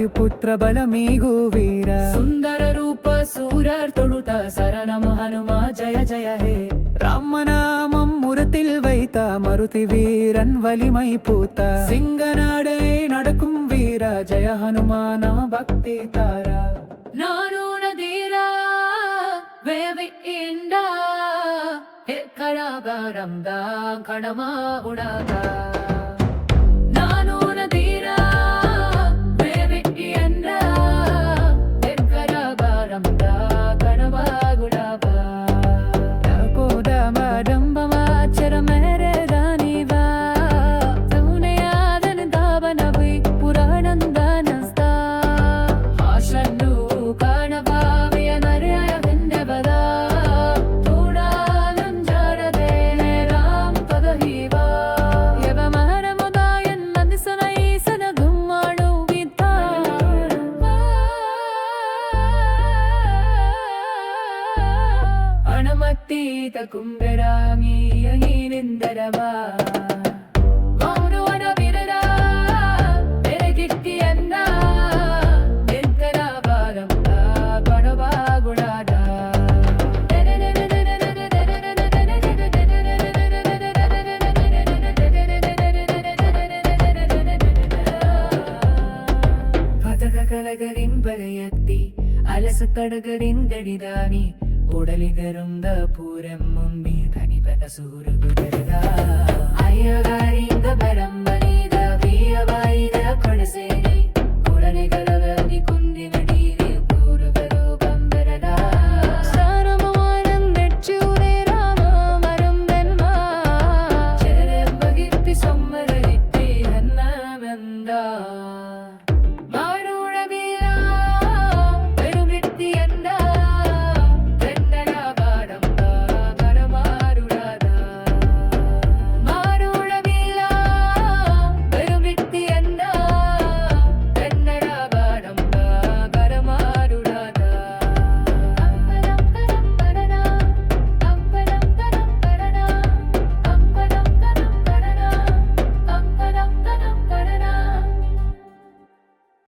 ವಾಯುಪುತ್ರ ಬಲಮೀಗೂ ವೀರ ಸುಂದರ ರೂಪ ಸೂರರ್ ತೊಡುತ ಸರಣಮ ಹನುಮ ಜಯ ಜಯ ಹೇ ராமநாமம் முரத்தில் வைத்த மருதி வீரன் வலிமை பூத்த சிங்கநாடை நடக்கும் வீர ஜெய ஹனுமான பக்தி தாரா ನಾನು ನದೀರ ಬೇವಿ ಇಂಡ ಕಡಬರಂದ ಕಡಮ ಉಡಾದ ನಾನು ನದೀರ ಬೇವಿ ಇಂಡ ಕಡಬರಂದ ಕಡಮ ಗುಡಾಬ கோதமடம்பமாச்சர மேரேதானிவா சௌனயாதன தாவனவை புராணந்தானஸ்தா ಆಶನ್ನು ಕಾಣಬಾವಿಯ ನರೆಯ ಹಿಂದೆಬದ ತೂಡಾಲಂಜಾಡದೆ ರಾಮ್ ಪದಹೀವ ಯವ ಮಹರಮುದಾಯನ್ ಮನಸನ ಈಸನ ಗುಮ್ಮಾಡು ವಿದ್ದ ಅಣಮತ್ತೀತ ಕುಂಬೆರಾಮಿಯ ಹೀನಿಂದರವ ಮೌನವನ ಬಿರರ ಬೆರಗಿಟ್ಟಿಯನ್ನ ನಿರ್ಗರ ಬಾರಮ್ಮ ಕಣಬಾಗುಡಾದ ಪದಕ ಕಲಗರಿನ್ ಬರೆಯತ್ತಿ ಅಲಸ ಕಡಗರಿಂದಡಿದಾನಿ ഉടലികരുന്ന പൂരം മുമ്പി തനിപന സൂറുകുതരുക അയ്യകാരിന്ത പരമ്പര